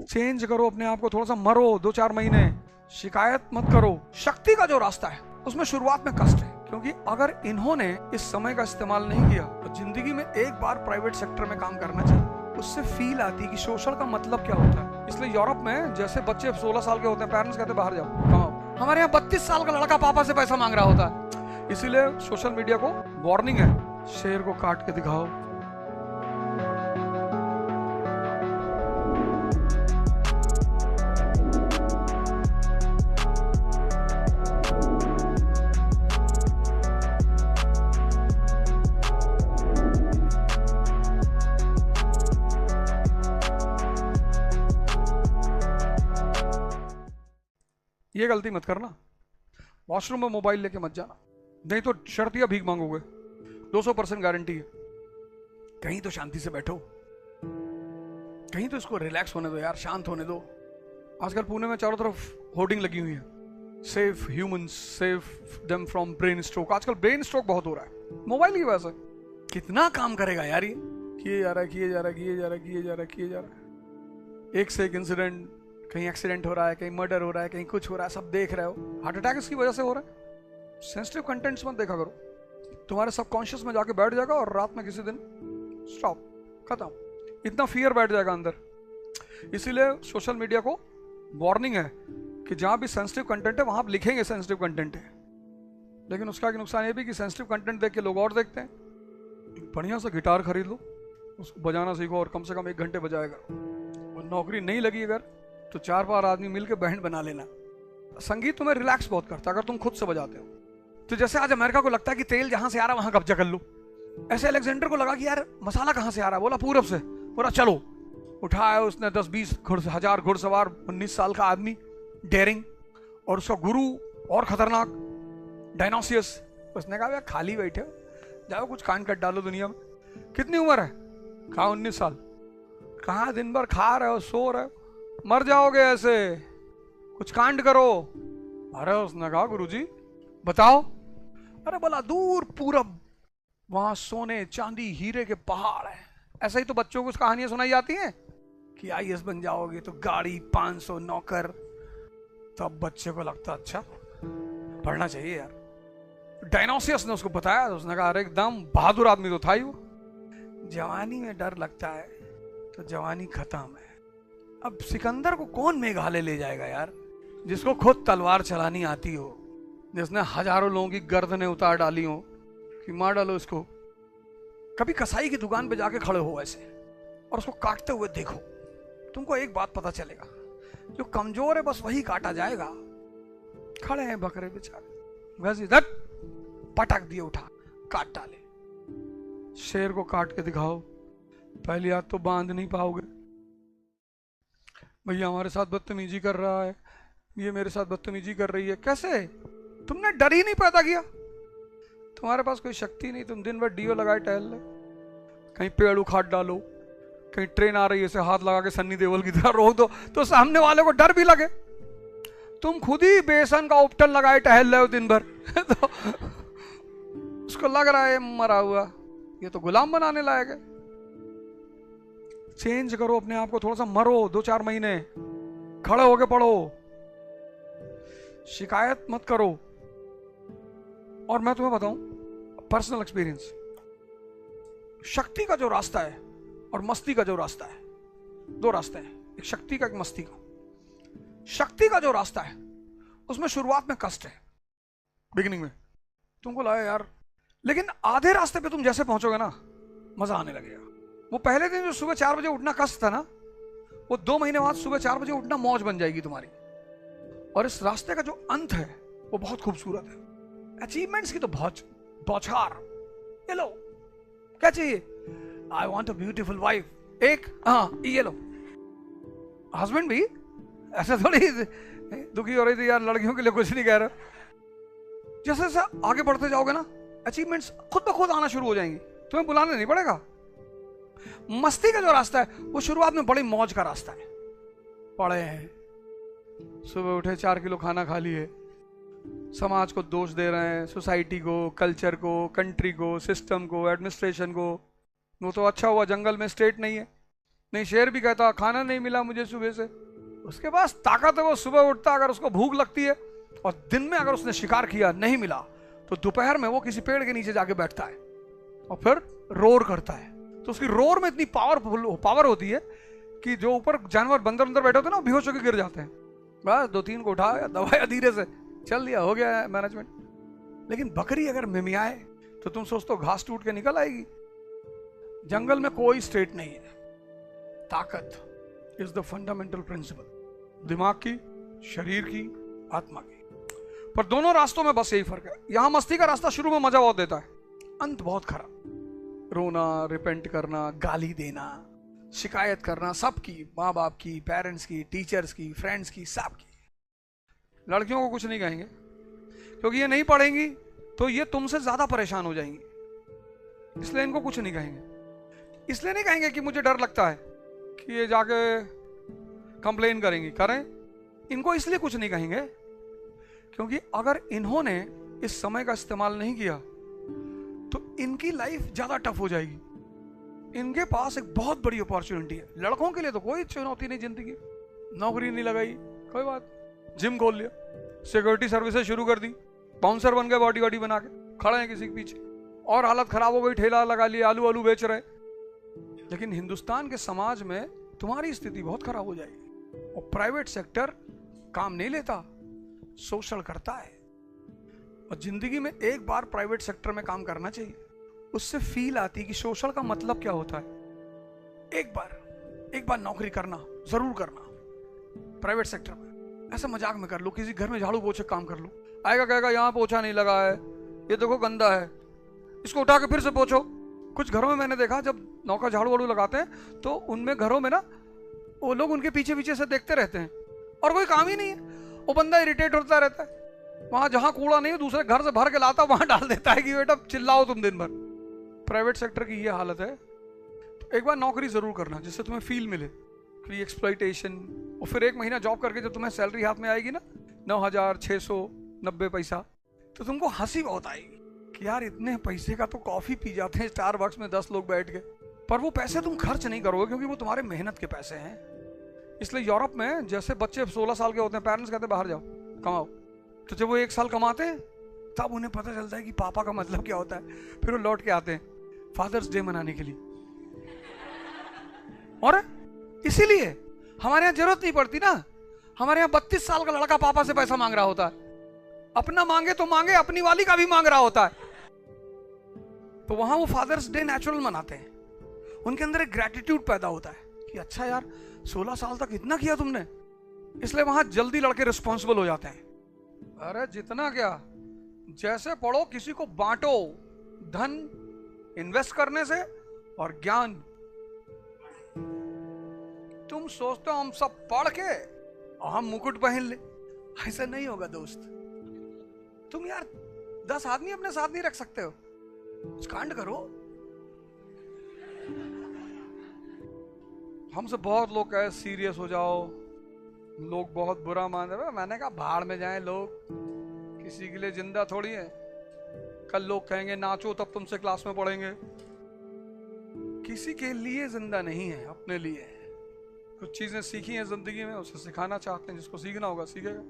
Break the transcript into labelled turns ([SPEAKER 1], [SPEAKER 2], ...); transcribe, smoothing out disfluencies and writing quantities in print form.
[SPEAKER 1] Change करो अपने आप को, थोड़ा सा मरो 2-4 महीने, शिकायत मत करो। शक्ति का जो रास्ता है उसमें शुरुआत में कष्ट है, क्योंकि अगर इन्होंने इस समय का इस्तेमाल नहीं किया तो जिंदगी में एक बार प्राइवेट सेक्टर में काम करना चाहिए, उससे फील आती है कि सोशल का मतलब क्या होता है। इसलिए यूरोप में जैसे बच्चे 16 साल के होते हैं, पेरेंट्स कहते हैं बाहर जाओ कमाओ, हमारे यहाँ 32 साल का लड़का पापा से पैसा मांग रहा होता है। इसीलिए सोशल मीडिया को वार्निंग है, शेर को काट के दिखाओ। ये गलती मत करना, वॉशरूम में मोबाइल लेके मत जाना, नहीं तो शर्तिया भीख मांगोगे। 200% गारंटी है। कहीं तो शांति से बैठो, कहीं तो इसको रिलैक्स होने दो यार, शांत होने दो। आजकल पुणे में चारों तरफ होर्डिंग लगी हुई है, safe humans, safe them from brain stroke. आजकल ब्रेन स्ट्रोक बहुत हो रहा है मोबाइल की वजह से। कितना काम करेगा यार ये, किए जा रहा है, किए जा रहा है, किए जा रहा है, किए जा रहा है, किए जा रहा है। एक से एक इंसिडेंट, कहीं एक्सीडेंट हो रहा है, कहीं मर्डर हो रहा है, कहीं कुछ हो रहा है, सब देख रहे हो। हार्ट अटैक इसकी वजह से हो रहा है। सेंसिटिव कंटेंट्स मत देखा करो, तुम्हारे सबकॉन्शियस में जाके बैठ जाएगा और रात में किसी दिन स्टॉप, खत्म। इतना फियर बैठ जाएगा अंदर। इसीलिए सोशल मीडिया को वार्निंग है कि जहां भी सेंसिटिव कंटेंट है वहां आप लिखेंगे सेंसिटिव कंटेंट है, लेकिन उसका नुकसान ये भी कि सेंसिटिव कंटेंट देख के लोग और देखते हैं। बढ़िया सा गिटार खरीद लो, उसको बजाना सीखो और कम से कम 1 घंटे बजाया करो। और नौकरी नहीं लगी अगर तो 4-5 आदमी मिलकर बैंड बना लेना। संगीत तुम्हें रिलैक्स बहुत करता है अगर तुम खुद से बजाते हो। तो जैसे आज अमेरिका को लगता है कि तेल जहां से आ रहा है वहां कब्जा कर लो, ऐसे अलेक्जेंडर को लगा कि यार मसाला कहां से आ रहा है, बोला पूरब से। बोला चलो, उठाया उसने 10-20 1000 घुड़सवार, 19 साल का आदमी डेयरिंग, और उसका गुरु और खतरनाक डायनोसियस। उसने कहा यार खाली बैठे हो, जाओ कुछ कांड कर डालो दुनिया में। कितनी उम्र है? कहा 19 साल। कहा दिन भर खा रहे हो, सो रहे हो, मर जाओगे ऐसे, कुछ कांड करो। अरे उसने कहा गुरुजी बताओ। अरे बोला दूर पूरब, वहां सोने चांदी हीरे के पहाड़ है। ऐसा ही तो बच्चों को कहानियां सुनाई जाती हैं कि आईएएस बन जाओगे तो गाड़ी, 500 नौकर। तब बच्चे को लगता अच्छा पढ़ना चाहिए यार। डायनोसियस ने उसको बताया तो उसने कहा अरे एकदम बहादुर आदमी तो था ही वो। जवानी में डर लगता है तो जवानी खत्म है। अब सिकंदर को कौन मेघालय ले जाएगा यार, जिसको खुद तलवार चलानी आती हो, जिसने हजारों लोगों की गर्दनें उतार डाली हो कि मार डालो इसको। कभी कसाई की दुकान पे जाके खड़े हो ऐसे और उसको काटते हुए देखो, तुमको एक बात पता चलेगा, जो कमजोर है बस वही काटा जाएगा। खड़े हैं बकरे बेचारे, बस इधर पटक दिए, उठा काट डाले। शेर को काट के दिखाओ, पहली हाथ तो बांध नहीं पाओगे। भैया हमारे साथ बदतमीजी कर रहा है, ये मेरे साथ बदतमीजी कर रही है। कैसे? तुमने डर ही नहीं पैदा किया, तुम्हारे पास कोई शक्ति नहीं। तुम दिन भर डीओ लगाए टहल लो, कहीं पेड़ उखाड़ डालो, कहीं ट्रेन आ रही है ऐसे हाथ लगा के सन्नी देओल की तरह रोक दो तो सामने वाले को डर भी लगे। तुम खुद ही बेसन का उपटन लगाए टहल रहे हो दिन भर तो उसको लग रहा है मरा हुआ, ये तो गुलाम बनाने लायक है। चेंज करो अपने आप को, थोड़ा सा मरो 2-4 महीने, खड़े होके पढ़ो, शिकायत मत करो। और मैं तुम्हें बताऊं पर्सनल एक्सपीरियंस, शक्ति का जो रास्ता है और मस्ती का जो रास्ता है, 2 रास्ते हैं, एक शक्ति का एक मस्ती का। शक्ति का जो रास्ता है उसमें शुरुआत में कष्ट है, बिगिनिंग में तुमको लगा यार, लेकिन आधे रास्ते पे तुम जैसे पहुंचोगे ना मजा आने लगेगा। वो पहले दिन जो सुबह 4 बजे उठना कष्ट था ना, वो 2 महीने बाद सुबह 4 बजे उठना मौज बन जाएगी तुम्हारी। और इस रास्ते का जो अंत है वो बहुत खूबसूरत है। अचीवमेंट्स की तो बहुत बौछार, ये लो क्या चाहिए, I want a beautiful wife, एक हाँ ये लो। हस्बैंड भी ऐसा थोड़ी दुखी हो रही थी यार, लड़कियों के लिए कुछ नहीं कह रहा। जैसे जैसे आगे बढ़ते जाओगे ना अचीवमेंट्स खुद ब खुद आना शुरू हो जाएंगी, तुम्हें बुलाने नहीं पड़ेगा। मस्ती का जो रास्ता है वो शुरुआत में बड़ी मौज का रास्ता है। पढ़े हैं, सुबह उठे 4 किलो खाना खा लिए, समाज को दोष दे रहे हैं, सोसाइटी को, कल्चर को, कंट्री को, सिस्टम को, एडमिनिस्ट्रेशन को। वो तो अच्छा हुआ जंगल में स्टेट नहीं है, नहीं, शेर भी कहता खाना नहीं मिला मुझे सुबह से। उसके पास ताकत है, वो सुबह उठता, अगर उसको भूख लगती है और दिन में अगर उसने शिकार किया नहीं मिला तो दोपहर में वो किसी पेड़ के नीचे जाके बैठता है और फिर रोर करता है। तो उसकी रोर में इतनी पावर होती है कि जो ऊपर जानवर बंदर अंदर बैठे होते हैं ना, बेहोश होकर गिर जाते हैं। बस 2-3 को उठाया, दबाया धीरे से, चल दिया, हो गया मैनेजमेंट। लेकिन बकरी अगर मिमियाए तो तुम सोचते हो घास टूट के निकल आएगी? जंगल में कोई स्टेट नहीं है। ताकत इज द फंडामेंटल प्रिंसिपल, दिमाग की, शरीर की, आत्मा की। पर दोनों रास्तों में बस यही फर्क है। यहां मस्ती का रास्ता शुरू में मजा बहुत देता है, अंत बहुत खराब। रोना, रिपेंट करना, गाली देना, शिकायत करना, सबकी, माँ बाप की, पेरेंट्स की, टीचर्स की, फ्रेंड्स की, सबकी। लड़कियों को कुछ नहीं कहेंगे क्योंकि ये नहीं पढ़ेंगी तो ये तुमसे ज्यादा परेशान हो जाएंगी, इसलिए इनको कुछ नहीं कहेंगे। इसलिए नहीं कहेंगे कि मुझे डर लगता है कि ये जाके कंप्लेन करेंगी, करें। इनको इसलिए कुछ नहीं कहेंगे क्योंकि अगर इन्होंने इस समय का इस्तेमाल नहीं किया तो इनकी लाइफ ज्यादा टफ हो जाएगी। इनके पास एक बहुत बड़ी अपॉर्चुनिटी है। लड़कों के लिए तो कोई चुनौती नहीं जिंदगी, नौकरी नहीं लगाई, कोई बात, जिम खोल लिया, सिक्योरिटी सर्विसेज शुरू कर दी, बाउंसर बन गए, बॉडी वॉडी बना के खड़े हैं किसी के पीछे, और हालत खराब हो गई, ठेला लगा लिया, आलू आलू बेच रहे। लेकिन हिंदुस्तान के समाज में तुम्हारी स्थिति बहुत खराब हो जाएगी। और प्राइवेट सेक्टर काम नहीं लेता, शोषण करता है। और जिंदगी में एक बार प्राइवेट सेक्टर में काम करना चाहिए, उससे फील आती कि शोषण का मतलब क्या होता है। एक बार नौकरी करना, जरूर करना प्राइवेट सेक्टर में। ऐसा मजाक में कर लो, किसी घर में झाड़ू पोछे काम कर लो, आएगा कहेगा यहाँ पोछा नहीं लगा है, ये देखो गंदा है, इसको उठा के फिर से पोछो। कुछ घरों में मैंने देखा जब नौका झाड़ू वाड़ू लगाते हैं तो उनमें घरों में ना वो लोग उनके पीछे पीछे से देखते रहते हैं और कोई काम ही नहीं है। वो बंदा इरिटेट होता रहता है, वहां जहां कूड़ा नहीं है दूसरे घर से भर के लाता वहां डाल देता है कि बेटा चिल्लाओ तुम दिन भर। प्राइवेट सेक्टर की ये हालत है। तो एक बार नौकरी जरूर करना जिससे तुम्हें फील मिले कि एक्सप्लॉइटेशन। और फिर 1 महीना जॉब करके जब तुम्हें सैलरी हाथ में आएगी ना 9,690 पैसा, तो तुमको हंसी बहुत आएगी कि यार इतने पैसे का तो कॉफी पी जाते हैं स्टारबक्स में 10 लोग बैठ के। पर वो पैसे तुम खर्च नहीं करोगे क्योंकि वो तुम्हारे मेहनत के पैसे हैं। इसलिए यूरोप में जैसे बच्चे 16 साल के होते हैं, पेरेंट्स कहते हैं बाहर जाओ कमाओ, तो जब वो 1 साल कमाते हैं तब उन्हें पता चलता है कि पापा का मतलब क्या होता है। फिर वो लौट के आते हैं फादर्स डे मनाने के लिए। और इसीलिए हमारे यहाँ जरूरत नहीं पड़ती ना, हमारे यहाँ 32 साल का लड़का पापा से पैसा मांग रहा होता है। अपना मांगे तो मांगे, अपनी वाली का भी मांग रहा होता है। तो वहां वो फादर्स डे नेचुरल मनाते हैं, उनके अंदर एक ग्रेटिट्यूड पैदा होता है कि अच्छा यार 16 साल तक इतना किया तुमने। इसलिए वहां जल्दी लड़के रिस्पॉन्सिबल हो जाते हैं। अरे जितना क्या, जैसे पढ़ो किसी को बांटो, धन इन्वेस्ट करने से और ज्ञान। तुम सोचते हो हम सब पढ़ के और हम मुकुट पहन ले, ऐसा नहीं होगा दोस्त। तुम यार 10 आदमी अपने साथ नहीं रख सकते हो, कुछ कांड करो। हमसे बहुत लोग कहे सीरियस हो जाओ, लोग बहुत बुरा मान रहे। मैंने कहा भाड़ में जाएं लोग, किसी के लिए जिंदा थोड़ी है। कल लोग कहेंगे नाचो तब तुमसे क्लास में पढ़ेंगे। किसी के लिए जिंदा नहीं है, अपने लिए है। कुछ चीजें सीखी हैं जिंदगी में, उसे सिखाना चाहते हैं, जिसको सीखना होगा सीखेगा।